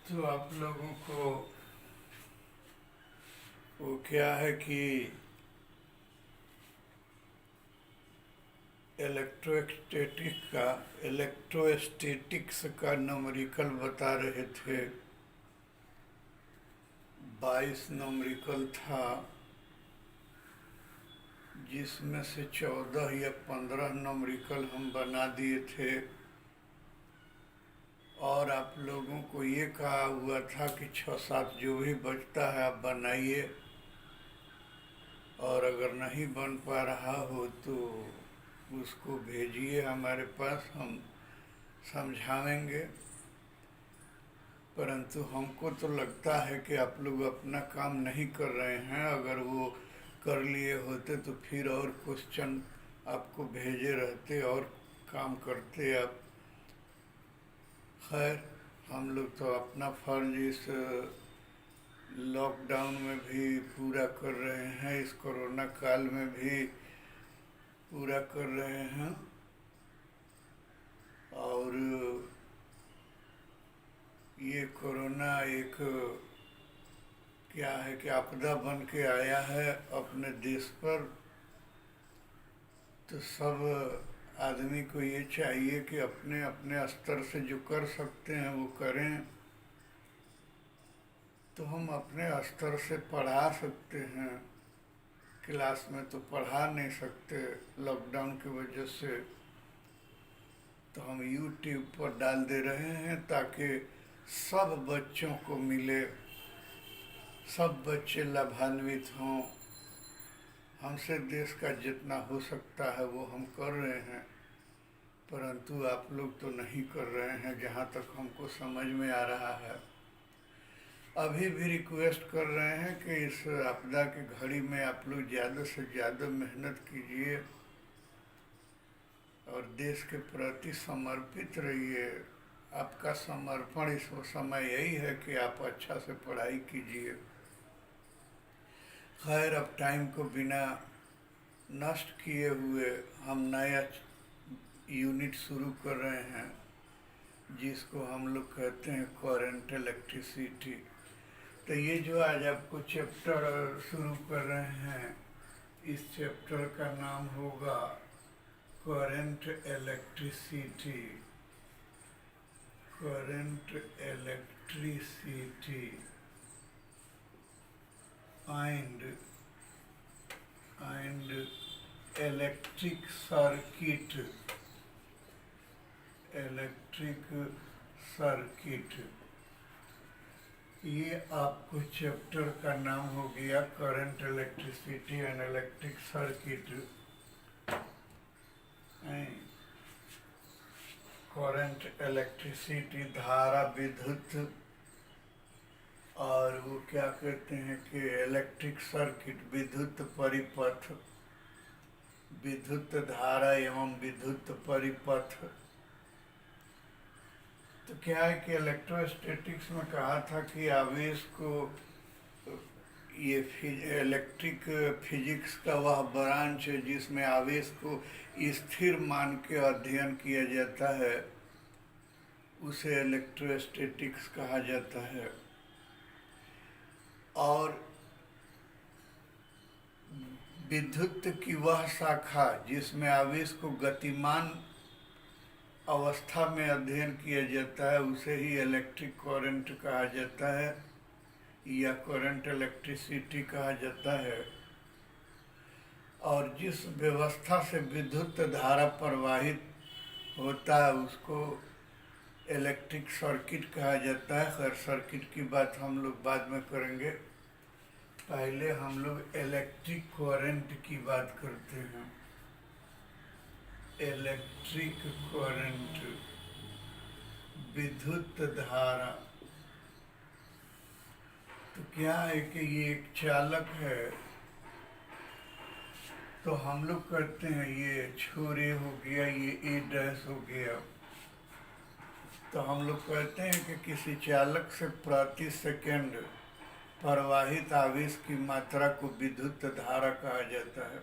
तो आप लोगों को वो क्या है कि इलेक्ट्रोस्टैटिक्स का न्यूमेरिकल बता रहे थे। 22 न्यूमेरिकल था, जिसमें से 14 या 15 न्यूमेरिकल हम बना दिए थे। और आप लोगों को ये कहा हुआ था कि 6-7 जो भी बचता है आप बनाइए, और अगर नहीं बन पा रहा हो तो उसको भेजिए हमारे पास, हम समझाएंगे। परंतु हमको तो लगता है कि आप लोग अपना काम नहीं कर रहे हैं। अगर वो कर लिए होते तो फिर और क्वेश्चन आपको भेजे रहते और काम करते आप। खैर, हम लोग तो अपना फर्ज इस लॉकडाउन में भी पूरा कर रहे हैं, इस कोरोना काल में भी पूरा कर रहे हैं। और ये कोरोना एक क्या है कि आपदा बन के आया है अपने देश पर। तो सब आदमी को ये चाहिए कि अपने अपने स्तर से जो कर सकते हैं वो करें। तो हम अपने स्तर से पढ़ा सकते हैं, क्लास में तो पढ़ा नहीं सकते लॉकडाउन की वजह से। तो हम यूट्यूब पर डाल दे रहे हैं ताकि सब बच्चों को मिले, सब बच्चे लाभान्वित हों। हमसे देश का जितना हो सकता है वो हम कर रहे हैं, परंतु आप लोग तो नहीं कर रहे हैं जहाँ तक हमको समझ में आ रहा है। अभी भी रिक्वेस्ट कर रहे हैं कि इस आपदा की घड़ी में आप लोग ज़्यादा से ज़्यादा मेहनत कीजिए और देश के प्रति समर्पित रहिए। आपका समर्पण इस समय यही है कि आप अच्छा से पढ़ाई कीजिए। खैर, अब टाइम को बिना नष्ट किए हुए हम नया यूनिट शुरू कर रहे हैं, जिसको हम लोग कहते हैं करंट इलेक्ट्रिसिटी। तो ये जो आज आपको चैप्टर शुरू कर रहे हैं, इस चैप्टर का नाम होगा current electricity. Current electricity and electric circuit. Electric circuit, ये आपको चैप्टर का नाम हो गया current electricity and electric circuit. Current electricity धारा, विद्युत, और वो क्या कहते हैं कि इलेक्ट्रिक सर्किट विद्युत परिपथ, विद्युत धारा एवं विद्युत परिपथ। तो क्या है कि इलेक्ट्रोस्टैटिक्स में कहा था कि आवेश को, ये इलेक्ट्रिक फिजिक्स का वह ब्रांच है जिसमें आवेश को स्थिर मान के अध्ययन किया जाता है, उसे इलेक्ट्रोस्टैटिक्स कहा जाता है। और विद्युत की वह शाखा जिसमें आवेश को गतिमान अवस्था में अध्ययन किया जाता है, उसे ही इलेक्ट्रिक करंट कहा जाता है या करंट इलेक्ट्रिसिटी कहा जाता है। और जिस व्यवस्था से विद्युत धारा प्रवाहित होता है उसको इलेक्ट्रिक सर्किट कहा जाता है। खैर, सर्किट की बात हम लोग बाद में करेंगे, पहले हम लोग इलेक्ट्रिक करंट की बात करते हैं। इलेक्ट्रिक करंट, विद्युत धारा। तो क्या है कि ये एक चालक है, तो हम लोग कहते हैं ये छोरे हो गया, ये ए डैश हो गया। तो हम लोग कहते हैं कि किसी चालक से प्रति सेकंड प्रवाहित आवेश की मात्रा को विद्युत धारा कहा जाता है।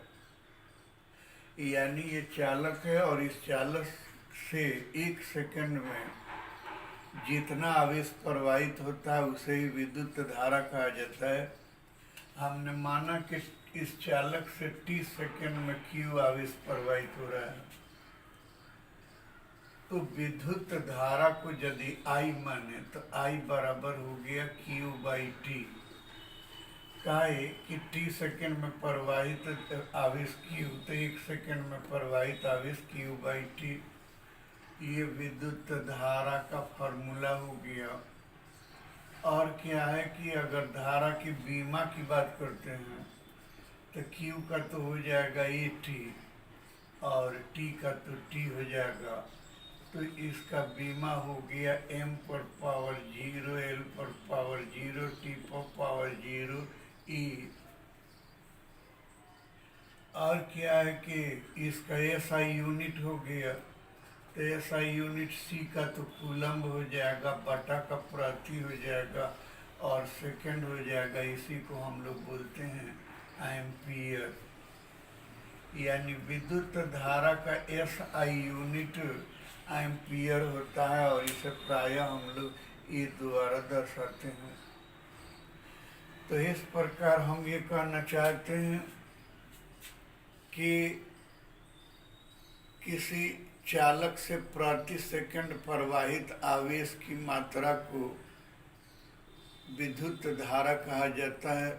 यानी ये चालक है और इस चालक से 1 सेकंड में जितना आवेश प्रवाहित होता है उसे ही विद्युत धारा कहा जाता है। हमने माना कि इस चालक से t सेकेंड में q आवेश प्रवाहित हो रहा है, तो विद्युत धारा को यदि I माने तो I बराबर हो गया q बाई टी। काहे कि t सेकेंड में प्रवाहित आवेश q, तो 1 सेकेंड में प्रवाहित आवेश q बाई टी। ये विद्युत धारा का फॉर्मूला हो गया। और क्या है कि अगर धारा की बीमा की बात करते हैं तो q का तो हो जाएगा AT और t का तो t हो जाएगा, तो इसका बीमा हो गया m पर पावर 0, l पर पावर 0, t पर पावर 0 e। और क्या है कि इसका SI यूनिट हो गया, तो SI यूनिट C का तो कूलम्ब हो जाएगा, बटा का प्रति हो जाएगा और सेकंड हो जाएगा। इसी को हम लोग बोलते हैं एम्पियर। यानी विद्युत धारा का SI यूनिट एम्पियर होता है और इसे प्रायः हम लोग E द्वारा दर्शाते हैं। तो इस प्रकार हम ये कहना चाहते हैं कि किसी चालक से प्रति सेकंड प्रवाहित आवेश की मात्रा को विद्युत धारा कहा जाता है।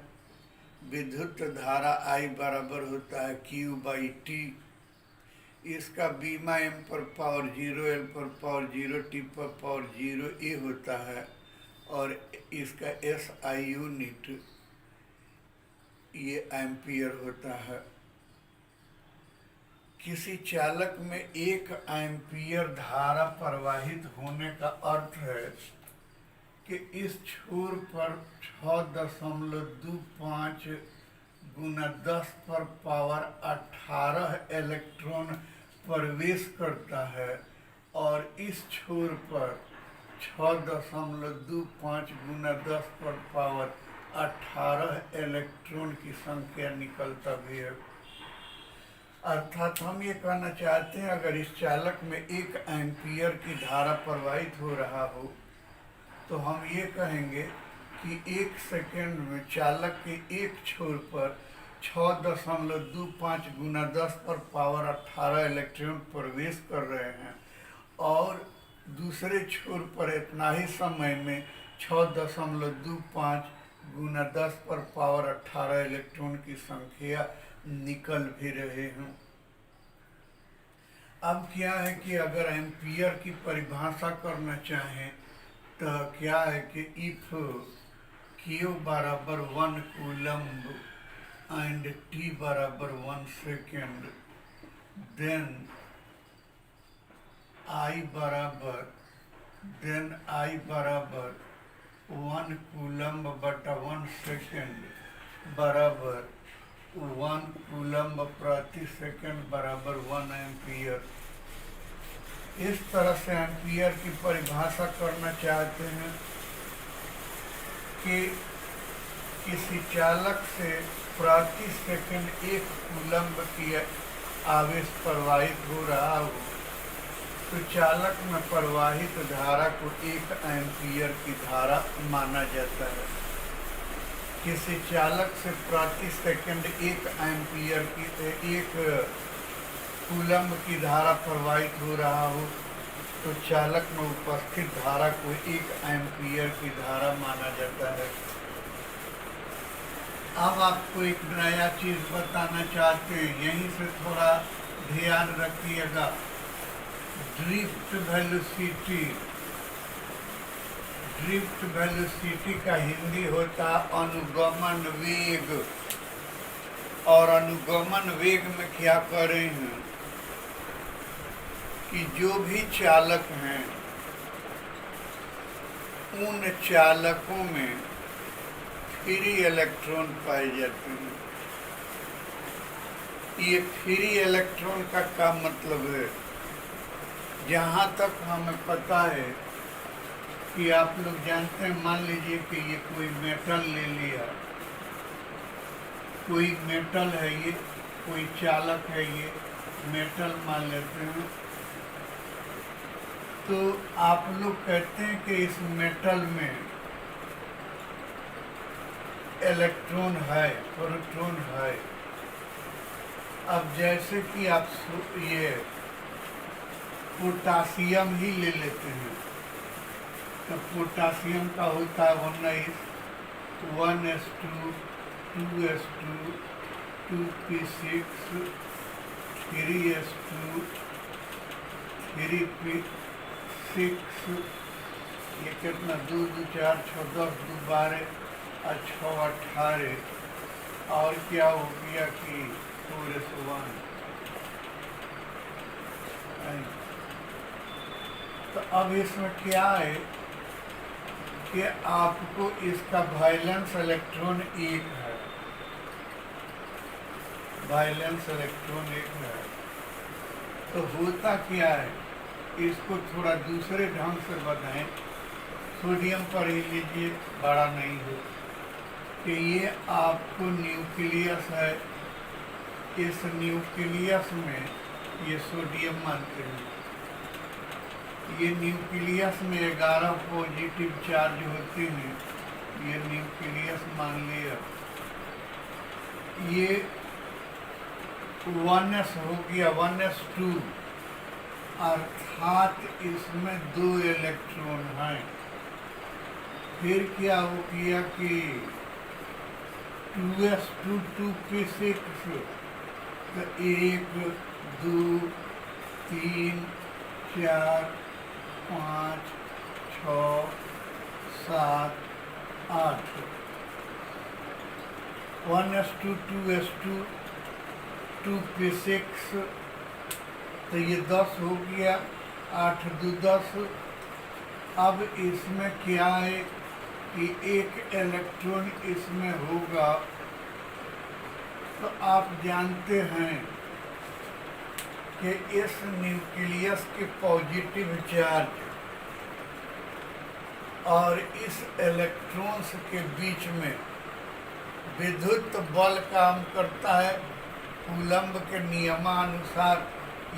विद्युत धारा I बराबर होता है Q बाई टी। इसका बीमा m पर पावर 0, l पर पावर 0, t पर पावर 0 ए होता है और इसका SI यूनिट ये एम्पियर होता है। किसी चालक में 1 एम्पियर धारा प्रवाहित होने का अर्थ है कि इस छोर पर 6.25 गुना 10 पर पावर 18 इलेक्ट्रॉन प्रवेश करता है और इस छोर पर 6.25 गुना 10 पर पावर 18 इलेक्ट्रॉन की संख्या निकलता भी है। अर्थात हम ये कहना चाहते हैं अगर इस चालक में 1 एम्पियर की धारा प्रवाहित हो रहा हो तो हम ये कहेंगे कि 1 सेकेंड में चालक के एक छोर पर 6.25 गुना 10 पर पावर 18 इलेक्ट्रॉन प्रवेश कर रहे हैं और दूसरे छोर पर इतना ही समय में 6.25 गुना 10 पर पावर 18 इलेक्ट्रॉन की संख्या निकल भी रहे हैं। अब क्या है कि अगर एम्पियर की परिभाषा करना चाहें तो क्या है कि इफ Q बराबर 1 कूलम्ब एंड T बराबर 1 सेकेंड, देन I बराबर 1 कूलम्ब बटा 1 सेकेंड बराबर 1 कूलम्ब प्रति सेकंड बराबर 1 एम्पियर। इस तरह से एम्पियर की परिभाषा करना चाहते हैं कि किसी चालक से प्रति सेकंड 1 कूलम्ब की आवेश प्रवाहित हो रहा हो तो चालक में प्रवाहित धारा को 1 एम्पियर की धारा माना जाता है। किसी चालक से प्रति सेकंड 1 एम्पियर की 1 कूलम्ब की धारा प्रवाहित हो रहा हो तो चालक में उपस्थित धारा को 1 एम्पियर की धारा माना जाता है। अब आपको एक नया चीज बताना चाहते हैं, यहीं से थोड़ा ध्यान रखिएगा। ड्रिफ्ट वेलोसिटी, ड्रिफ्ट वेलोसिटी का हिंदी होता अनुगमन वेग। और अनुगमन वेग में क्या कर रहे हैं कि जो भी चालक हैं उन चालकों में फ्री इलेक्ट्रॉन पाए जाते हैं। ये फ्री इलेक्ट्रॉन का क्या मतलब है? जहाँ तक हमें पता है कि आप लोग जानते हैं, मान लीजिए कि ये कोई मेटल ले लिया, कोई मेटल है, ये कोई चालक है, ये मेटल मान लेते हैं। तो आप लोग कहते हैं कि इस मेटल में इलेक्ट्रॉन है, प्रोटॉन है। अब जैसे कि आप ये पोटासियम ही ले लेते हैं, तो पोटासियम का होता है 1s2 2s2 2p6 3s2 3p6, ये कितना 2 2 4 6 10 2 12 और 6 18, और क्या हो गया कि 4s1। तो अब इसमें क्या है कि आपको इसका वैलेंस इलेक्ट्रॉन 1 है, वैलेंस इलेक्ट्रॉन 1 है। तो होता क्या है, इसको थोड़ा दूसरे ढंग से बताएं, सोडियम पर ही लीजिए, बड़ा नहीं हो, कि ये आपको न्यूक्लियस है, इस न्यूक्लियस में ये सोडियम मानते हैं, ये न्यूक्लियस में 11 पॉजिटिव चार्ज होते हैं, ये न्यूक्लियस मान लिया। ये 1s हो गया, 1s2, अर्थात इसमें 2 इलेक्ट्रॉन हैं। फिर क्या हो गया कि 2s2 2p6, तो 1 2 3 4 5 6 7 8, 1s2 2s2 2p6, तो ये 10 हो गया, 8 2 10। अब इसमें क्या है कि 1 इलेक्ट्रॉन इसमें होगा। तो आप जानते हैं कि इस न्यूक्लियस के पॉजिटिव चार्ज और इस इलेक्ट्रॉन्स के बीच में विद्युत बल काम करता है। कूलम्ब के नियमानुसार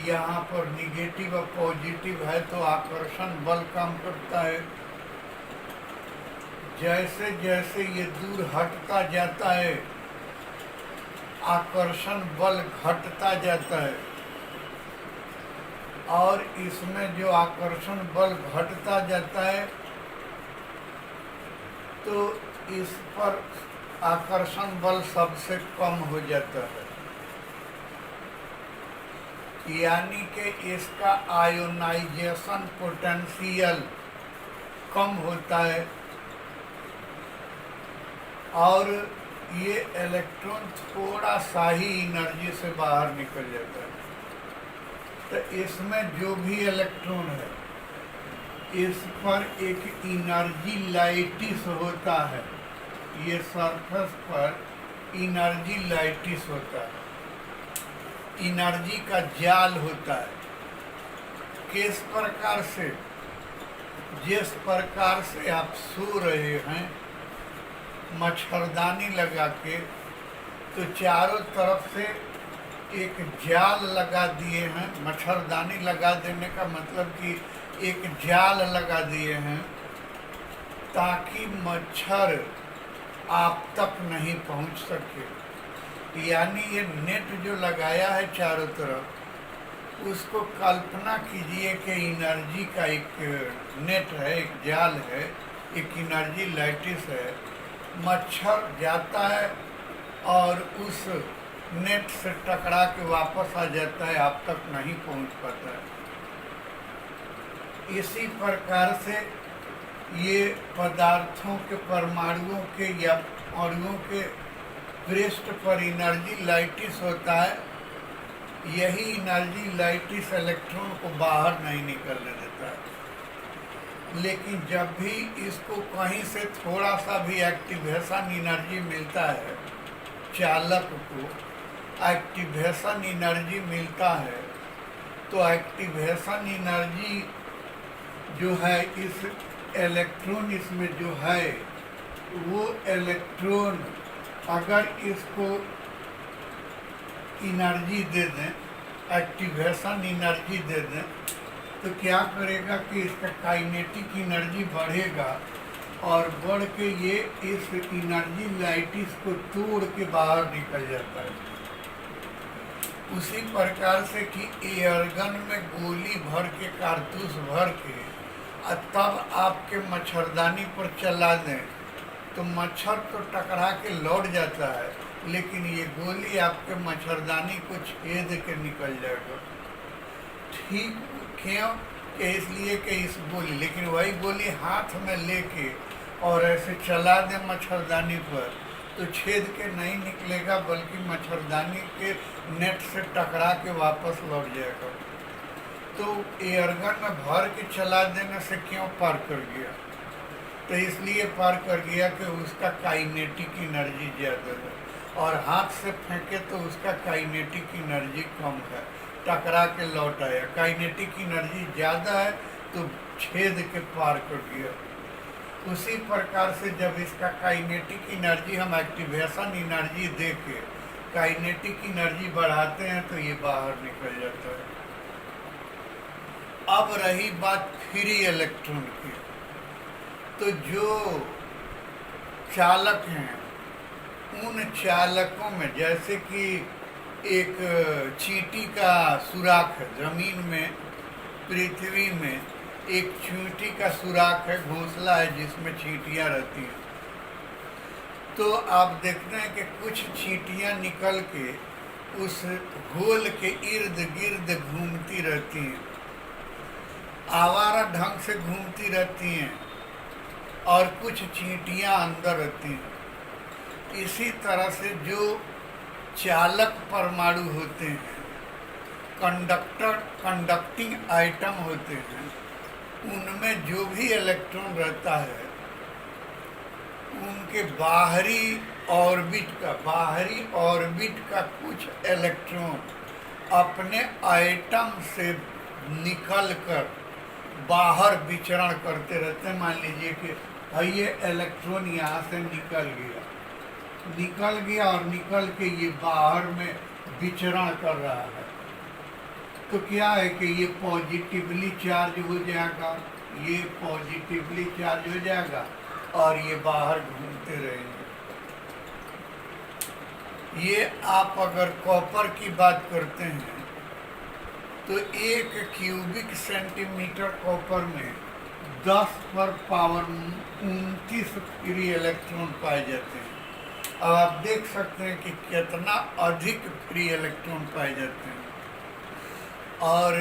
यहाँ पर निगेटिव और पॉजिटिव है तो आकर्षण बल काम करता है। जैसे जैसे ये दूर हटता जाता है आकर्षण बल घटता जाता है, और इसमें जो आकर्षण बल घटता जाता है तो इस पर आकर्षण बल सबसे कम हो जाता है, यानी कि इसका आयोनाइजेशन पोटेंशियल कम होता है और ये इलेक्ट्रॉन थोड़ा सा ही एनर्जी से बाहर निकल जाता है। तो इसमें जो भी इलेक्ट्रॉन है इस पर एक एनर्जी लाइटिस होता है, ये सरफेस पर एनर्जी लाइटिस होता है, एनर्जी का जाल होता है। किस प्रकार से, जिस प्रकार से आप सो रहे हैं मच्छरदानी लगा के, तो चारों तरफ से एक जाल लगा दिए हैं। मच्छरदानी लगा देने का मतलब कि एक जाल लगा दिए हैं ताकि मच्छर आप तक नहीं पहुंच सके। यानी ये नेट जो लगाया है चारों तरफ, उसको कल्पना कीजिए कि एनर्जी का एक नेट है, एक जाल है, एक एनर्जी लाइटिस है। मच्छर जाता है और उस नेट से टकरा के वापस आ जाता है, आप तक नहीं पहुंच पाता है। इसी प्रकार से ये पदार्थों के परमाणुओं के या अणुओं के पृष्ठ पर एनर्जी लाइटिस होता है। यही एनर्जी लाइटिस इलेक्ट्रॉन को बाहर नहीं निकलने देता है। लेकिन जब भी इसको कहीं से थोड़ा सा भी एक्टिवेशन एनर्जी मिलता है, चालक को एक्टिवेशन एनर्जी मिलता है, तो एक्टिवेशन एनर्जी जो है इस इलेक्ट्रॉन इसमें जो है, वो इलेक्ट्रॉन अगर इसको एनर्जी दे दें, एक्टिवेशन एनर्जी दे दें, तो क्या करेगा कि इसका काइनेटिक एनर्जी बढ़ेगा और बढ़ के ये इस एनर्जी लाइटिस को तोड़ के बाहर निकल जाता है। उसी प्रकार से कि एयरगन में गोली भर के कारतूस भर के और तब आपके मच्छरदानी पर चला दें तो मच्छर तो टकरा के लौट जाता है, लेकिन ये गोली आपके मच्छरदानी को छेद के निकल जाएगा। ठीक क्यों? कि इसलिए कि इस गोली, लेकिन वही गोली हाथ में लेके और ऐसे चला दे मच्छरदानी पर तो छेद के नहीं निकलेगा, बल्कि मच्छरदानी के नेट से टकरा के वापस लौट जाएगा। तो एयरगन में भर के चला देने से क्यों पार कर गया? तो इसलिए पार कर गया कि उसका काइनेटिक एनर्जी ज़्यादा है, और हाथ से फेंके तो उसका काइनेटिक एनर्जी कम है, टकरा के लौट आया। काइनेटिक एनर्जी ज़्यादा है तो छेद के पार कर गया। उसी प्रकार से जब इसका काइनेटिक एनर्जी हम एक्टिवेशन एनर्जी दे के काइनेटिक एनर्जी बढ़ाते हैं तो ये बाहर निकल जाता है। अब रही बात फ्री इलेक्ट्रॉन की, तो जो चालक हैं उन चालकों में, जैसे कि एक चींटी का सुराख है जमीन में, पृथ्वी में एक चींटी का सुराख है, घोंसला है जिसमें चींटियां रहती हैं। तो आप देखते हैं कि कुछ चींटियां निकल के उस होल के इर्द गिर्द घूमती रहती हैं, आवारा ढंग से घूमती रहती हैं, और कुछ चींटियां अंदर रहती हैं। इसी तरह से जो चालक परमाणु होते हैं, कंडक्टिंग आइटम होते हैं, उनमें जो भी इलेक्ट्रॉन रहता है उनके बाहरी ऑर्बिट का कुछ इलेक्ट्रॉन अपने आइटम से निकलकर बाहर विचरण करते रहते हैं। मान लीजिए कि ये इलेक्ट्रॉन यहाँ से निकल गया और निकल के ये बाहर में विचरण कर रहा है, तो क्या है कि ये पॉजिटिवली चार्ज हो जाएगा, ये पॉजिटिवली चार्ज हो जाएगा और ये बाहर घूमते रहेंगे। ये आप अगर कॉपर की बात करते हैं तो 1 क्यूबिक सेंटीमीटर कॉपर में 10 पर पावर 29 फ्री इलेक्ट्रॉन पाए जाते हैं। अब आप देख सकते हैं कि कितना अधिक फ्री इलेक्ट्रॉन पाए जाते हैं। और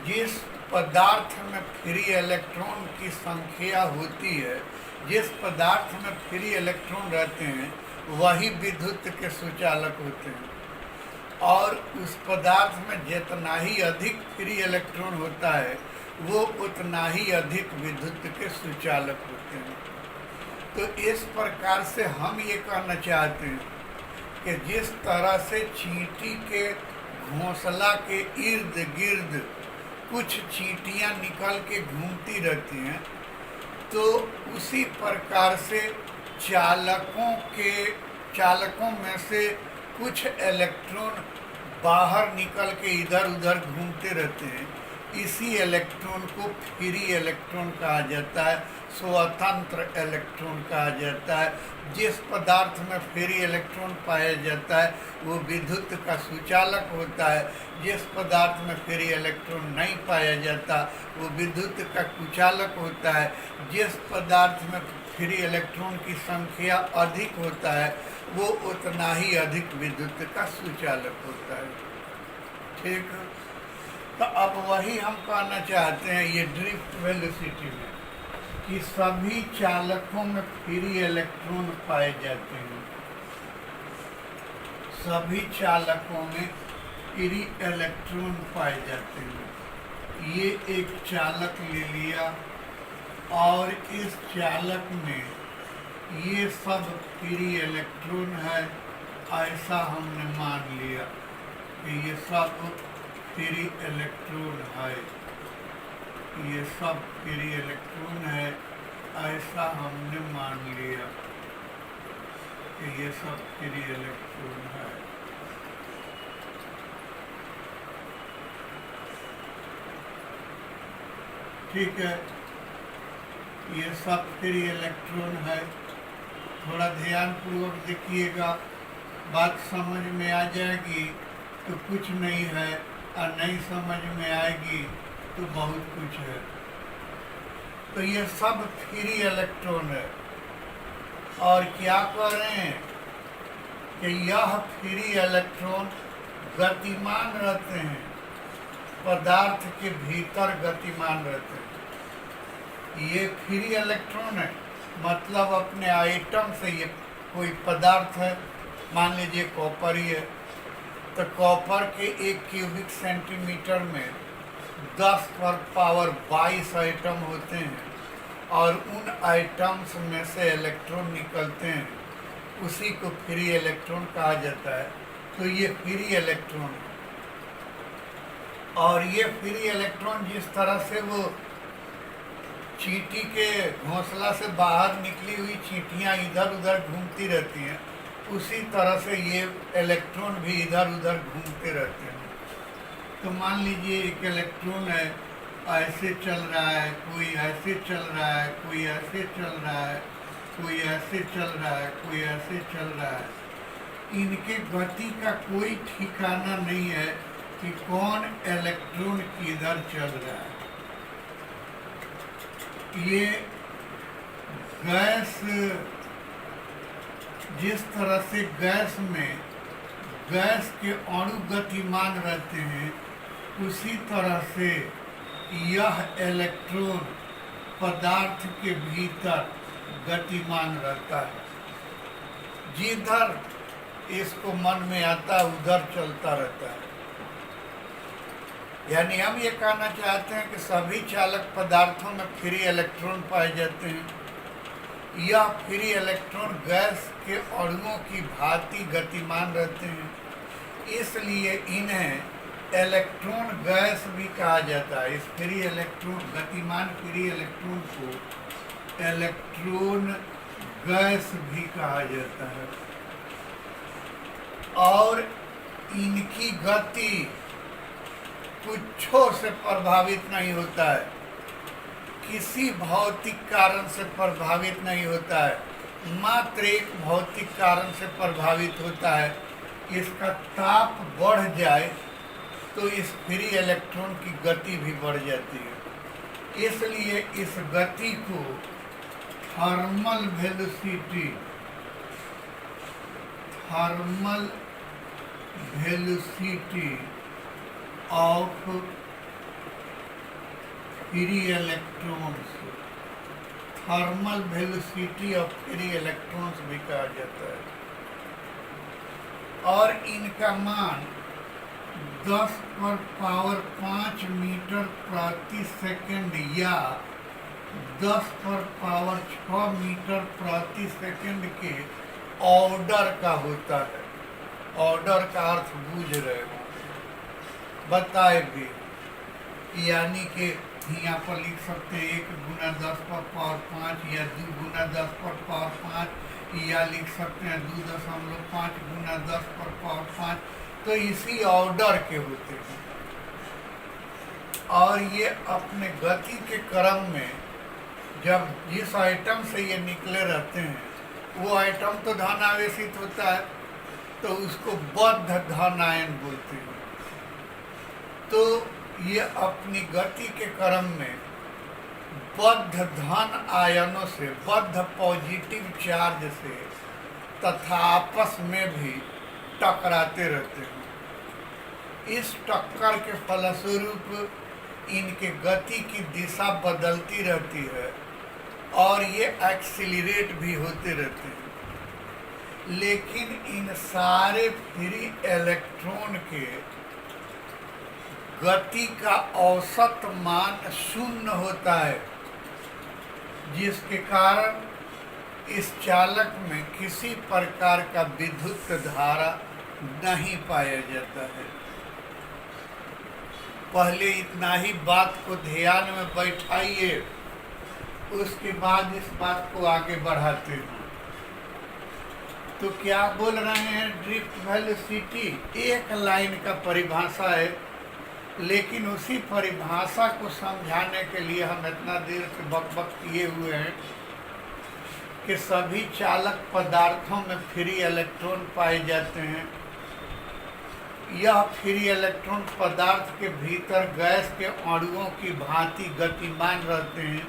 जिस पदार्थ में फ्री इलेक्ट्रॉन की संख्या होती है, जिस पदार्थ में फ्री इलेक्ट्रॉन रहते हैं, वही विद्युत के सुचालक होते हैं। और उस पदार्थ में जितना ही अधिक फ्री इलेक्ट्रॉन होता है, वो उतना ही अधिक विद्युत के सुचालक होते हैं। तो इस प्रकार से हम ये कहना चाहते हैं कि जिस तरह से चींटी के घोंसला के इर्द गिर्द कुछ चींटियां निकल के घूमती रहती हैं, तो उसी प्रकार से चालकों में से कुछ इलेक्ट्रॉन बाहर निकल के इधर उधर घूमते रहते हैं। इसी इलेक्ट्रॉन को फ्री इलेक्ट्रॉन कहा जाता है, स्वतंत्र इलेक्ट्रॉन कहा जाता है। जिस पदार्थ में फ्री इलेक्ट्रॉन पाया जाता है वो विद्युत का सुचालक होता है, जिस पदार्थ में फ्री इलेक्ट्रॉन नहीं पाया जाता वो विद्युत का कुचालक होता है। जिस पदार्थ में फ्री इलेक्ट्रॉन की संख्या अधिक होता है वो उतना ही अधिक विद्युत का सुचालक होता है। ठीक है, तो अब वही हम कहना चाहते हैं ये ड्रिफ्ट वेलोसिटी में कि सभी चालकों में फ्री इलेक्ट्रॉन पाए जाते हैं। सभी चालकों में फ्री इलेक्ट्रॉन पाए जाते हैं। ये एक चालक ले लिया और इस चालक में ये सब फ्री इलेक्ट्रॉन है, ऐसा हमने मान लिया कि ये सब फ्री इलेक्ट्रॉन है, ये सब फ्री इलेक्ट्रॉन है, ऐसा हमने मान लिया कि ये सब फ्री इलेक्ट्रॉन है। ठीक है, ये सब फ्री इलेक्ट्रॉन है। थोड़ा ध्यान पूर्वक देखिएगा, बात समझ में आ जाएगी तो कुछ नहीं है, और नहीं समझ में आएगी तो बहुत कुछ है। तो ये सब फ्री इलेक्ट्रॉन है। और क्या कह रहे हैं कि यह फ्री इलेक्ट्रॉन गतिमान रहते हैं, पदार्थ के भीतर गतिमान रहते हैं। ये फ्री इलेक्ट्रॉन है, मतलब अपने आइटम से, ये कोई पदार्थ है, मान लीजिए कॉपर ही है, तो कॉपर के 1 क्यूबिक सेंटीमीटर में 10 पर पावर 22 आइटम होते हैं, और उन आइटम्स में से इलेक्ट्रॉन निकलते हैं, उसी को फ्री इलेक्ट्रॉन कहा जाता है। तो ये फ्री इलेक्ट्रॉन है। और ये फ्री इलेक्ट्रॉन जिस तरह से वो चींटी के घोंसला से बाहर निकली हुई चींटियाँ इधर उधर घूमती रहती हैं, उसी तरह से ये इलेक्ट्रॉन भी इधर उधर घूमते रहते हैं। तो मान लीजिए एक इलेक्ट्रॉन है, ऐसे चल रहा है, कोई ऐसे चल रहा है, कोई ऐसे चल रहा है, कोई ऐसे चल रहा है, कोई ऐसे चल रहा है। इनके गति का कोई ठिकाना नहीं है कि कौन इलेक्ट्रॉन किधर चल रहा है। ये गैस, जिस तरह से गैस में गैस के अणु गतिमान रहते हैं, उसी तरह से यह इलेक्ट्रॉन पदार्थ के भीतर गतिमान रहता है। जिधर इसको मन में आता है उधर चलता रहता है। यानी हम ये कहना चाहते हैं कि सभी चालक पदार्थों में फ्री इलेक्ट्रॉन पाए जाते हैं। यह फ्री इलेक्ट्रॉन गैस के अणुओं की भांति गतिमान रहते हैं, इसलिए इन्हें इलेक्ट्रॉन गैस भी कहा जाता है। इस फ्री इलेक्ट्रॉन, गतिमान फ्री इलेक्ट्रॉन को इलेक्ट्रॉन गैस भी कहा जाता है। और इनकी गति कुछों से प्रभावित नहीं होता है, किसी भौतिक कारण से प्रभावित नहीं होता है, मात्र एक भौतिक कारण से प्रभावित होता है। इसका ताप बढ़ जाए तो इस फ्री इलेक्ट्रॉन की गति भी बढ़ जाती है। इसलिए इस गति को thermal velocity, thermal velocity of free electrons, thermal velocity of free electrons भी कहा जाता है। और इनका मान 10 पर पावर 5 मीटर प्रति सेकंड या 10 पर पावर 6 मीटर प्रति सेकंड के ऑर्डर का होता है। ऑर्डर का अर्थ बूझ रहे हो, बताए भी, यानी कि यहाँ पर लिख सकते हैं 1 गुना 10 पर पावर 5 या 2 गुना 10 पर पावर 5, या लिख सकते हैं 2.5 गुना 10 पर पावर 5। तो इसी ऑर्डर के होते हैं। और ये अपने गति के क्रम में जब जिस आइटम से ये निकले रहते हैं, वो आइटम तो धन आवेशित होता है, तो उसको बद्ध धन आयन बोलते हैं। तो ये अपनी गति के क्रम में बद्ध धन आयनों से, बद्ध पॉजिटिव चार्ज से तथा आपस में भी टकराते रहते हैं। इस टक्कर के फलस्वरूप इनके गति की दिशा बदलती रहती है और ये एक्सीलरेट भी होते रहते हैं। लेकिन इन सारे फ्री इलेक्ट्रॉन के गति का औसत मान 0 होता है, जिसके कारण इस चालक में किसी प्रकार का विद्युत धारा नहीं पाया जाता है। पहले इतना ही बात को ध्यान में बैठाइए, उसके बाद इस बात को आगे बढ़ाते हैं। तो क्या बोल रहे हैं, ड्रिफ्ट वेलोसिटी एक लाइन का परिभाषा है लेकिन उसी परिभाषा को समझाने के लिए हम इतना देर से बकबक किए हुए हैं कि सभी चालक पदार्थों में फ्री इलेक्ट्रॉन पाए जाते हैं। यह फ्री इलेक्ट्रॉन पदार्थ के भीतर गैस के अणुओं की भांति गतिमान रहते हैं,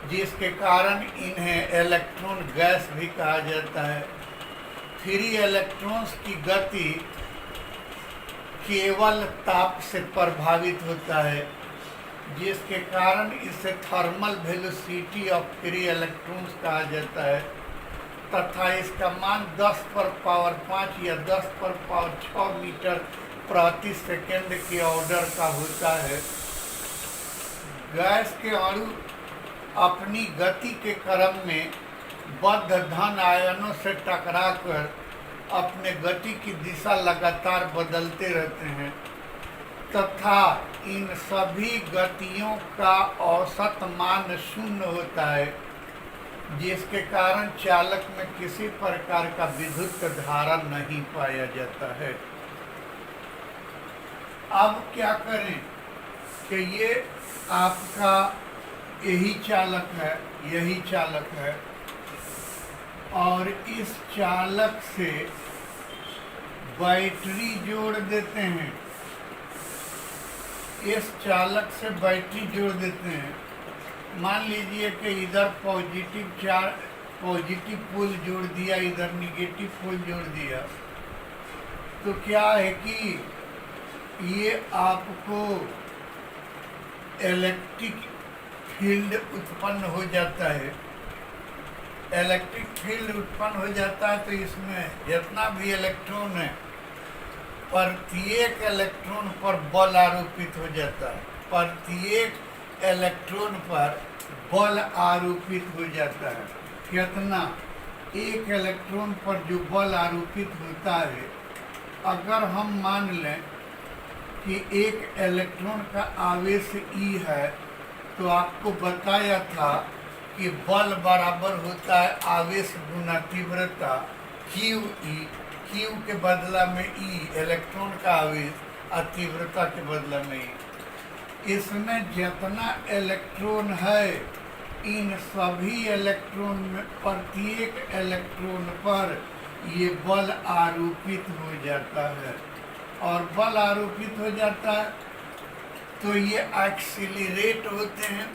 जिसके कारण इन्हें इलेक्ट्रॉन गैस भी कहा जाता है। फ्री इलेक्ट्रॉन्स की गति केवल ताप से प्रभावित होता है, जिसके कारण इसे thermal velocity of free electrons कहा जाता है तथा इसका मान 10 पर पावर 5 या 10 पर पावर 6 मीटर प्रति सेकंड के ऑर्डर का होता है। गैस के अणु अपनी गति के क्रम में बद्ध धन आयनों से टकराकर अपने गति की दिशा लगातार बदलते रहते हैं तथा इन सभी गतियों का औसत मान शून्य होता है, जिसके कारण चालक में किसी प्रकार का विद्युत धारा नहीं पाया जाता है। अब क्या करें कि ये आपका यही चालक है और इस चालक से बैटरी जोड़ देते हैं। इस चालक से बैटरी जोड़ देते हैं। मान लीजिए कि इधर पॉजिटिव पोल जोड़ दिया, इधर निगेटिव पोल जोड़ दिया, तो क्या है कि ये आपको इलेक्ट्रिक फील्ड उत्पन्न हो जाता है। इलेक्ट्रिक फील्ड उत्पन्न हो जाता है तो इसमें जितना भी इलेक्ट्रॉन है, प्रत्येक इलेक्ट्रॉन पर बल आरोपित हो जाता है। प्रत्येक इलेक्ट्रॉन पर बल आरोपित हो जाता है। कितना? एक इलेक्ट्रॉन पर जो बल आरोपित होता है, अगर हम मान लें कि एक इलेक्ट्रॉन का आवेश E है, तो आपको बताया था कि बल बराबर होता है आवेश गुना तीव्रता QE। Q के बदला में E इलेक्ट्रॉन का आवेश और तीव्रता के बदला में E। इसमें जितना इलेक्ट्रॉन है, इन सभी इलेक्ट्रॉन में प्रत्येक इलेक्ट्रॉन पर ये बल आरोपित हो जाता है और बल आरोपित हो जाता है तो ये एक्सीलरेट होते हैं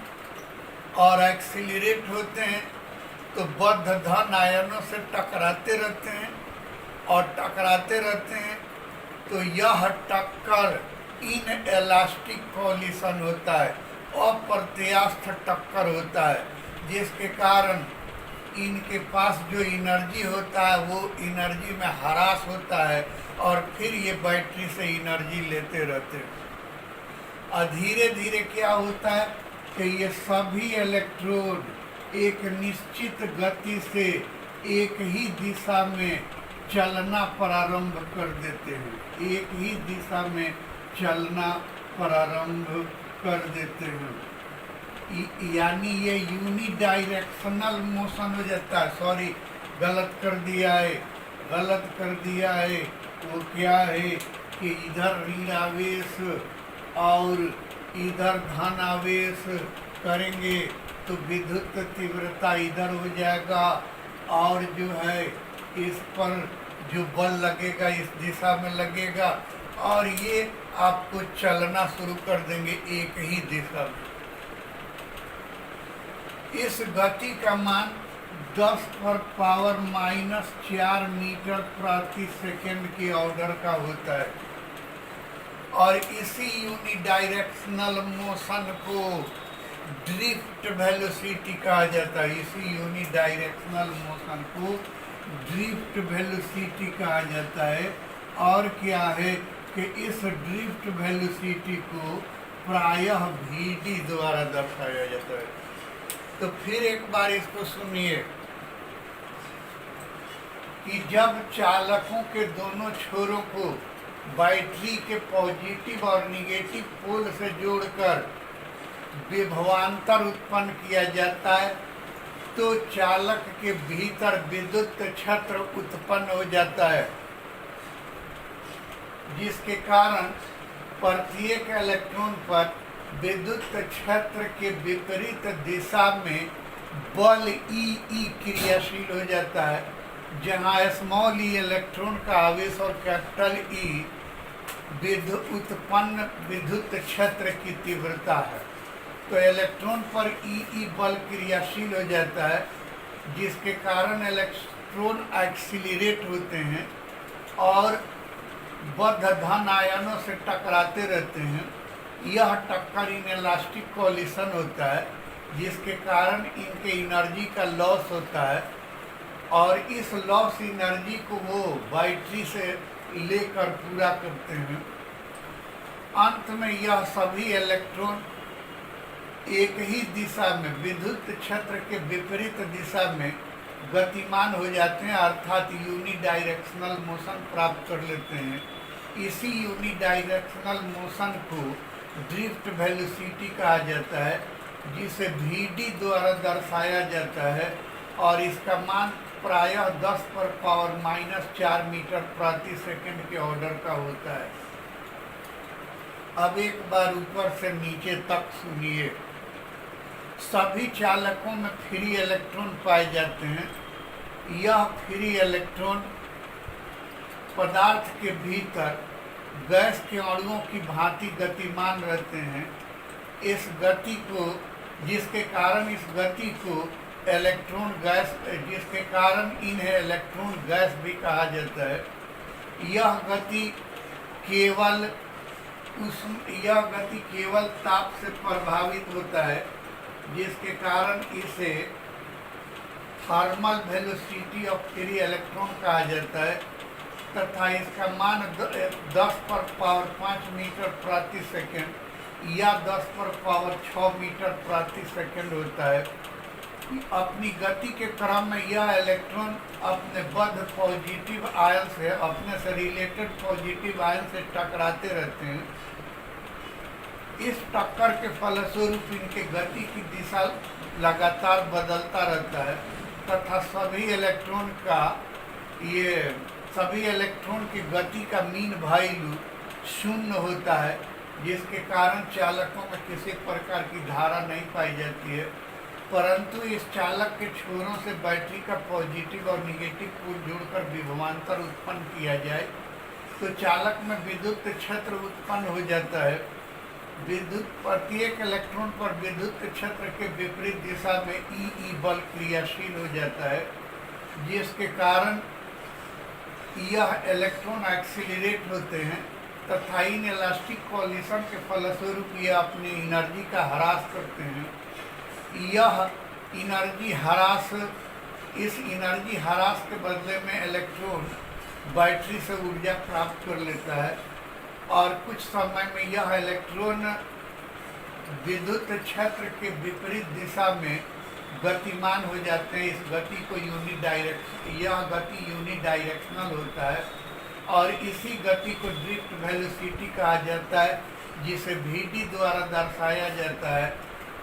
और एक्सीलरेट होते हैं तो बद्ध धन आयनों से टकराते रहते हैं और टकराते रहते हैं तो यह टक्कर इन इलास्टिक कॉलिशन होता है, अप्रत्यास्थ टक्कर होता है, जिसके कारण इनके पास जो एनर्जी होता है वो एनर्जी में ह्रास होता है और फिर ये बैटरी से एनर्जी लेते रहते हैं। और धीरे धीरे क्या होता है कि ये सभी इलेक्ट्रोड एक निश्चित गति से एक ही दिशा में चलना प्रारंभ कर देते हैं। एक ही दिशा में चलना प्रारंभ कर देते हैं, यानी ये यूनिडायरेक्शनल मोशन हो जाता है। सॉरी, गलत कर दिया है। वो क्या है कि इधर ऋण आवेश और इधर धन आवेश करेंगे तो विद्युत तीव्रता इधर हो जाएगा और जो है इस पर जो बल लगेगा इस दिशा में लगेगा और ये आपको चलना शुरू कर देंगे एक ही दिशा में। इस गति का मान 10 पर पावर -4 मीटर प्रति सेकंड के ऑर्डर का होता है और इसी यूनिडायरेक्शनल मोशन को ड्रिफ्ट वेलोसिटी कहा जाता है। इसी यूनिडायरेक्शनल मोशन को ड्रिफ्ट वेलोसिटी कहा जाता है। और क्या है कि इस ड्रिफ्ट वेलोसिटी को प्रायः VD द्वारा दर्शाया जाता है। तो फिर एक बार इसको सुनिए कि जब चालकों के दोनों छोरों को बैटरी के पॉजिटिव और निगेटिव पोल से जोड़कर विभवांतर उत्पन्न किया जाता है तो चालक के भीतर विद्युत क्षेत्र उत्पन्न हो जाता है, जिसके कारण प्रत्येक इलेक्ट्रॉन पर विद्युत क्षेत्र के विपरीत दिशा में बल ई क्रियाशील हो जाता है, जहाँ स्मॉल ई इलेक्ट्रॉन का आवेश और कैपिटल ई उत्पन्न विद्युत क्षेत्र की तीव्रता है। तो इलेक्ट्रॉन पर ई बल क्रियाशील हो जाता है, जिसके कारण इलेक्ट्रॉन एक्सीलरेट होते हैं और बद्ध धन आयनों से टकराते रहते हैं। यह टक्कर इनइलास्टिक कोलिशन होता है, जिसके कारण इनके एनर्जी का लॉस होता है और इस लॉस एनर्जी को वो बैटरी से लेकर पूरा करते हैं। अंत में यह सभी इलेक्ट्रॉन एक ही दिशा में विद्युत क्षेत्र के विपरीत दिशा में गतिमान हो जाते हैं, अर्थात यूनिडायरेक्शनल मोशन प्राप्त कर लेते हैं। इसी यूनिडायरेक्शनल मोशन को ड्रिफ्ट वेलोसिटी कहा जाता है, जिसे Vd द्वारा दर्शाया जाता है और इसका मान प्रायः 10⁻⁻⁴ मीटर प्रति सेकंड के ऑर्डर का होता है। अब एक बार ऊपर से नीचे तक सुनिए। सभी चालकों में फ्री इलेक्ट्रॉन पाए जाते हैं। यह फ्री इलेक्ट्रॉन पदार्थ के भीतर गैस के अणुओं की भांति गतिमान रहते हैं। इस गति को जिसके कारण इन्हें इलेक्ट्रॉन गैस भी कहा जाता है। यह गति केवल ताप से प्रभावित होता है, जिसके कारण इसे thermal velocity of free electron कहा जाता है तथा इसका मान 10⁻⁵ मीटर प्रति सेकंड या 10⁻⁶ मीटर प्रति सेकंड होता है। अपनी गति के क्रम में यह इलेक्ट्रॉन अपने बद्ध पॉजिटिव आयन से अपने से रिलेटेड पॉजिटिव आयन से टकराते रहते हैं। इस टक्कर के फलस्वरूप इनके गति की दिशा लगातार बदलता रहता है तथा सभी इलेक्ट्रॉन की गति का मीन वैल्यू 0 होता है, जिसके कारण चालकों में किसी प्रकार की धारा नहीं पाई जाती है। परंतु इस चालक के छोरों से बैटरी का पॉजिटिव और निगेटिव पोल जोड़कर विभवांतर उत्पन्न किया जाए तो चालक में विद्युत क्षेत्र उत्पन्न हो जाता है। प्रत्येक इलेक्ट्रॉन पर विद्युत क्षेत्र के विपरीत दिशा में ई बल क्रियाशील हो जाता है, जिसके कारण यह इलेक्ट्रॉन एक्सीलरेट होते हैं तथा इन इलास्टिक कोलिशन के फलस्वरूप यह अपनी एनर्जी का ह्रास करते हैं। इस एनर्जी ह्रास के बदले में इलेक्ट्रॉन बैटरी से ऊर्जा प्राप्त कर लेता है और कुछ समय में यह इलेक्ट्रॉन विद्युत क्षेत्र के विपरीत दिशा में गतिमान हो जाते हैं। इस गति को यूनिडायरेक्शनल होता है और इसी गति को ड्रिफ्ट वेलोसिटी कहा जाता है, जिसे Vd द्वारा दर्शाया जाता है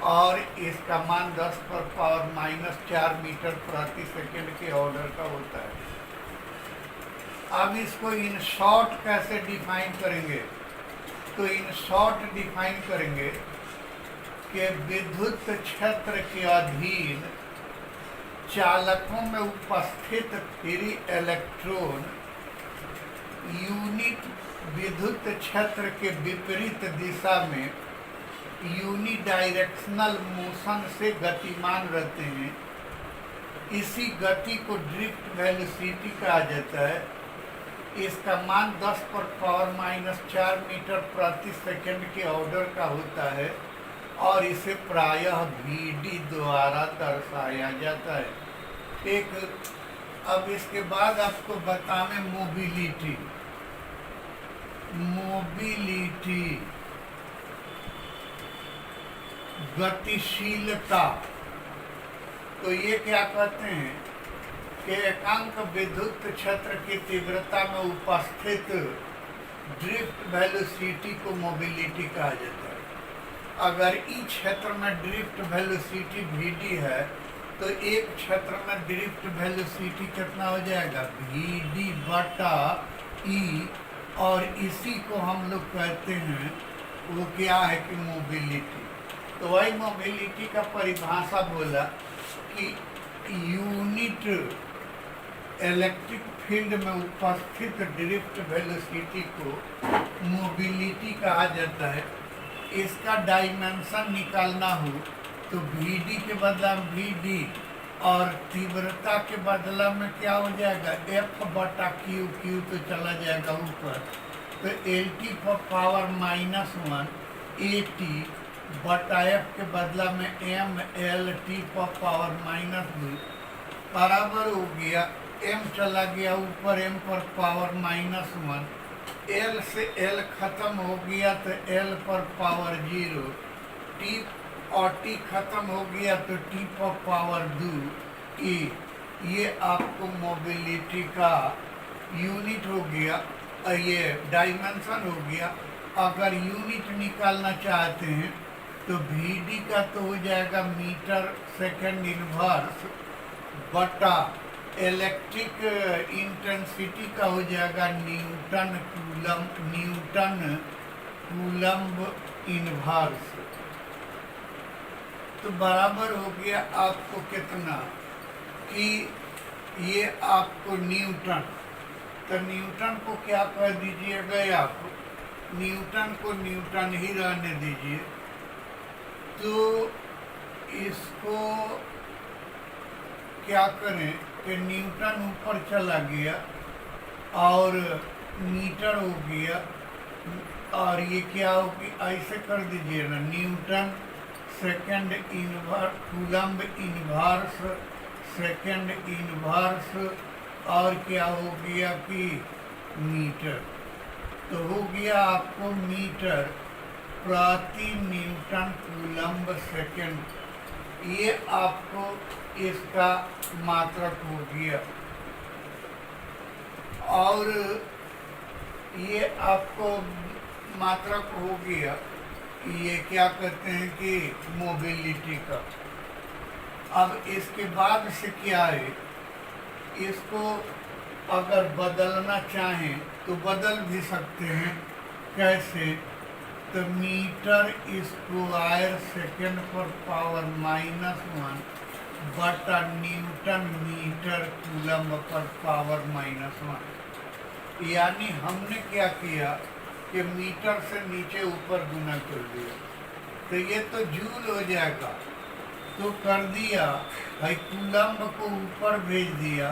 और इसका मान 10⁻⁻⁴ मीटर प्रति सेकंड के ऑर्डर का होता है। अब इसको इन शॉर्ट कैसे डिफाइन करेंगे? तो इन शॉर्ट डिफाइन करेंगे कि विद्युत क्षेत्र के अधीन चालकों में उपस्थित फ्री इलेक्ट्रॉन यूनिट विद्युत क्षेत्र के विपरीत दिशा में यूनिडायरेक्शनल मोशन से गतिमान रहते हैं। इसी गति को ड्रिफ्ट वेलोसिटी कहा जाता है। इसका मान 10⁻⁻⁴ मीटर प्रति सेकंड के ऑर्डर का होता है और इसे प्रायः Vd द्वारा दर्शाया जाता है। अब इसके बाद आपको बताएं मोबिलिटी। गतिशीलता। तो ये क्या कहते हैं कि एकांक विद्युत क्षेत्र की तीव्रता में उपस्थित ड्रिफ्ट वेलोसिटी को मोबिलिटी कहा जाता है। अगर ई क्षेत्र में ड्रिफ्ट वेलोसिटी Vd है तो एक क्षेत्र में ड्रिफ्ट वेलोसिटी कितना हो जाएगा? Vd/E और इसी को हम लोग कहते हैं, वो क्या है कि मोबिलिटी। तो वही मोबिलिटी का परिभाषा बोला कि यूनिट इलेक्ट्रिक फील्ड में उपस्थित ड्रिफ्ट वेलोसिटी को मोबिलिटी कहा जाता है। इसका डायमेंशन निकालना हो तो वी के बदला में वी और तीव्रता के बदला में क्या हो जाएगा, एफ बटा क्यू, क्यू तो चला जाएगा ऊपर, तो L T power -1 A T बटा एफ के बदला में एम एल टी पावर -2 बराबर हो गया, एम चला गया ऊपर, एम पर पावर -1, एल से एल खत्म हो गया तो एल पर पावर 0, टी और टी खत्म हो गया तो टी पर पावर 2 ई। ये आपको मोबिलिटी का यूनिट हो गया, ये डायमेंशन हो गया। अगर यूनिट निकालना चाहते हैं तो वी का तो हो जाएगा मीटर सेकंड इनवर्स बटा इलेक्ट्रिक इंटेंसिटी का हो जाएगा न्यूटन कूलम्ब इनवर्स। तो बराबर हो गया आपको कितना कि ये आपको न्यूटन, तो न्यूटन को क्या कर दीजिएगा, आप न्यूटन को न्यूटन ही रहने दीजिए। तो इसको क्या करें कि न्यूटन ऊपर चला गया और मीटर हो गया, और ये क्या हो कि ऐसे कर दीजिए ना, Newton second inverse coulomb inverse second inverse, और क्या हो गया कि मीटर। तो हो गया आपको मीटर प्रति न्यूटन कूलम्ब सेकंड। ये आपको इसका मात्रक हो गया, और ये आपको मात्रक हो गया, ये क्या कहते हैं कि मोबिलिटी का। अब इसके बाद से क्या है, इसको अगर बदलना चाहें तो बदल भी सकते हैं। कैसे, तो मीटर स्क्वायर सेकंड पर पावर -1 बटा न्यूटन मीटर कूलम्ब पर पावर -1। यानी हमने क्या किया कि मीटर से नीचे ऊपर गुना कर दिया, तो ये तो जूल हो जाएगा, तो कर दिया भाई, कूलम्ब को ऊपर भेज दिया,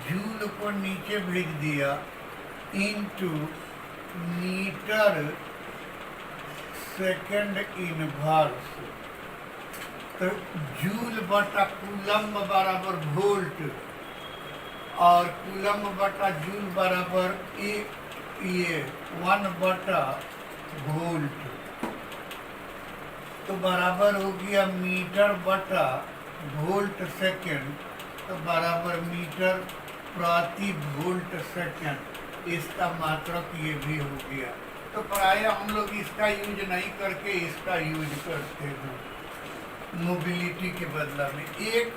जूल को नीचे भेज दिया, इनटू मीटर सेकंड इनवर्स। तो जूल बटा कूलम्ब बराबर वोल्ट, और कूलम्ब बटा जूल बराबर ये 1 बटा वोल्ट। तो बराबर हो गया मीटर बटा वोल्ट सेकंड, तो बराबर मीटर प्रति वोल्ट सेकंड। इसका मात्रक ये भी हो गया। तो प्रायः हम लोग इसका यूज नहीं करके इसका यूज करते हैं मोबिलिटी के बदला में। एक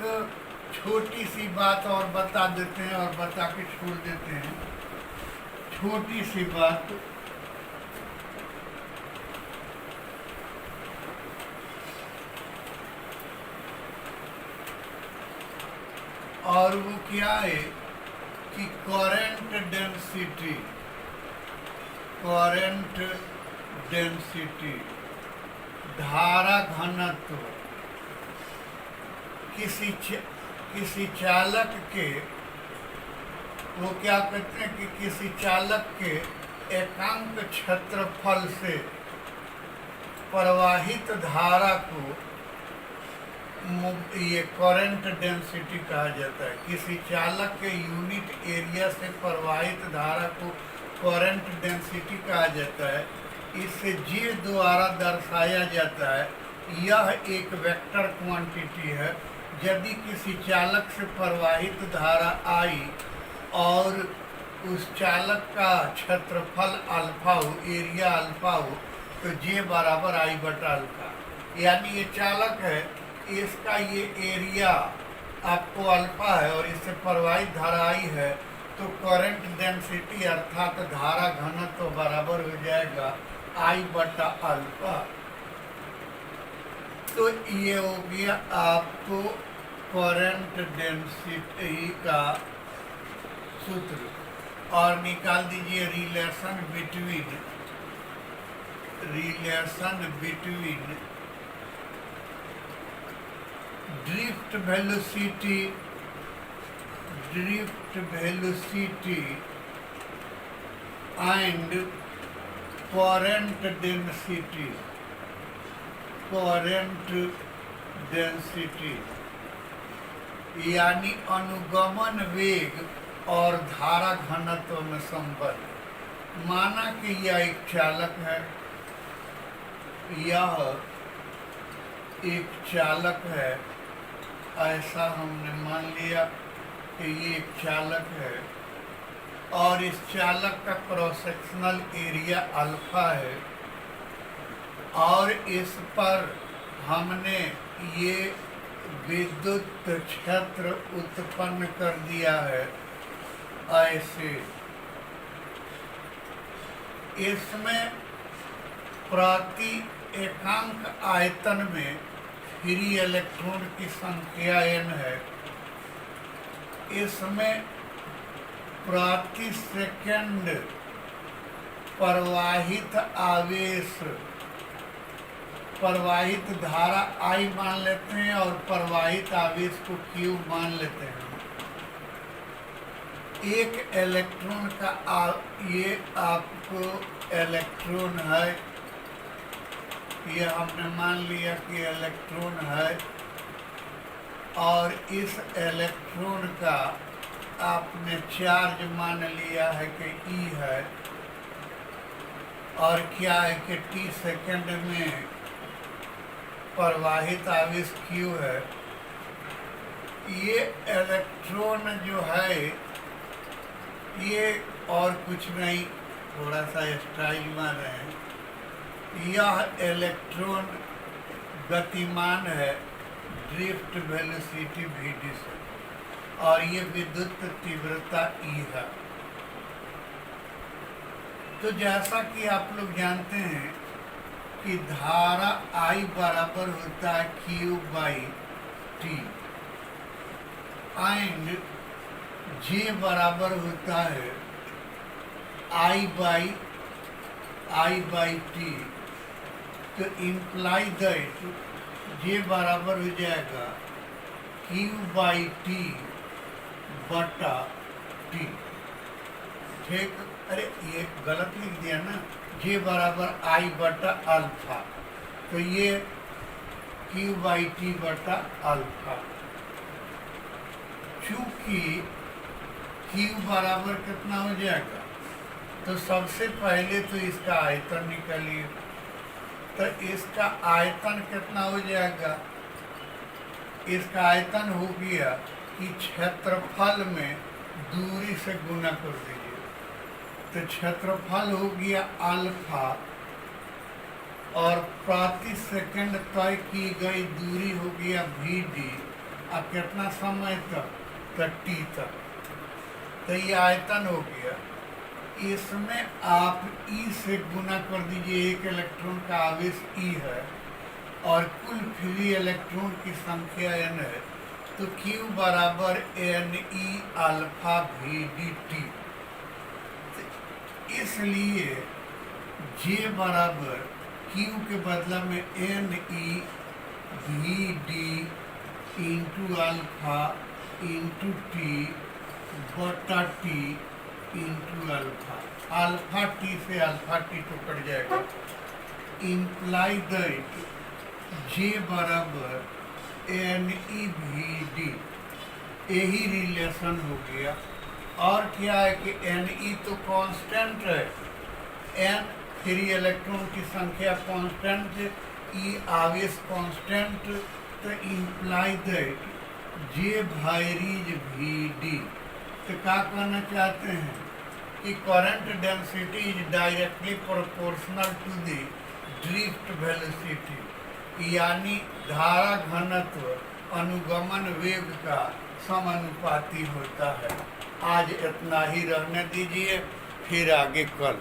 छोटी सी बात और बता देते हैं और बता के छोड़ देते हैं। छोटी सी बात, और वो क्या है कि करंट डेंसिटी धारा घनत्व किसी चालक के, वो क्या कहते हैं कि किसी चालक के एकांक क्षेत्रफल से प्रवाहित धारा को ये करंट डेंसिटी कहा जाता है। किसी चालक के यूनिट एरिया से प्रवाहित धारा को करंट डेंसिटी कहा जाता है। इसे J द्वारा दर्शाया जाता है। यह एक वेक्टर क्वांटिटी है। यदि किसी चालक से प्रवाहित धारा I और उस चालक का क्षेत्रफल अल्फा हो, एरिया अल्फा हो, तो J बराबर I बटा अल्फा। यानी ये चालक है, इसका ये एरिया आपको अल्फा है और इससे प्रवाहित धारा I है, तो करंट डेंसिटी अर्थात धारा घनत्व बराबर हो जाएगा I बटा अल्फा। तो ये हो गया आपको करंट डेंसिटी का सूत्र। और निकाल दीजिए relation between drift velocity and current density यानी अनुगमन वेग और धारा घनत्व में संबंध। माना कि यह एक चालक है, ऐसा हमने मान लिया कि ये एक चालक है और इस चालक का क्रॉस सेक्शनल एरिया अल्फा है और इस पर हमने ये विद्युत क्षेत्र उत्पन्न कर दिया है ऐसे। इसमें प्रति एकांक आयतन में फ्री इलेक्ट्रॉन की संख्या n है। इसमें प्रति सेकंड प्रवाहित आवेश, प्रवाहित धारा I मान लेते हैं और प्रवाहित आवेश को Q मान लेते हैं। एक इलेक्ट्रॉन का ये आपको इलेक्ट्रॉन है, ये हमने मान लिया कि इलेक्ट्रॉन है और इस इलेक्ट्रॉन का आपने चार्ज मान लिया है कि E है और क्या है कि t सेकंड में प्रवाहित आवेश Q है। ये इलेक्ट्रॉन जो है ये और कुछ नहीं, थोड़ा सा स्टाइल मार रहे हैं। यह इलेक्ट्रॉन गतिमान है ड्रिफ्ट वेलोसिटी Vd से और ये विद्युत तीव्रता E है। तो जैसा कि आप लोग जानते हैं कि धारा I बराबर होता है Q by T and J बराबर होता है I बाई T। तो इम्प्लाई दैट J बराबर हो जाएगा Q बाई T बटा T। ठीक, अरे ये गलत लिख दिया ना, J बराबर I बटा अल्फा, तो ये Q बाई T बटा अल्फा। चूंकि Q बराबर कितना हो जाएगा, तो सबसे पहले तो इसका आयतन निकालिए। तो इसका आयतन कितना हो जाएगा, इसका आयतन हो गया कि क्षेत्रफल में दूरी से गुना कर दीजिए। तो क्षेत्रफल हो गया अल्फा और प्रति सेकंड तय की गई दूरी हो गया Vd। अब कितना समय तक, तो T तक। तो ये आयतन हो गया। इसमें आप E से गुना कर दीजिए, एक इलेक्ट्रॉन का आवेश E है और कुल फ्री इलेक्ट्रॉन की संख्या n है, तो Q बराबर Ne अल्फा Vdt। इसलिए J बराबर Q के बदला में Ne Vd into alpha into T बटा T into alpha. Alpha T से अल्फा T तो कट जाएगा। इम्प्लाई दैट J बराबर Ne Vd, यही रिलेशन हो गया। और क्या है कि Ne तो कांस्टेंट है, n फ्री इलेक्ट्रॉन की संख्या कांस्टेंट, E आवेश कांस्टेंट, तो imply that J varies Vd। तो क्या कहना चाहते हैं कि current density is directly proportional to the drift velocity, यानी धारा घनत्व अनुगमन वेग का समानुपाती होता है। आज इतना ही रहने दीजिए, फिर आगे कल।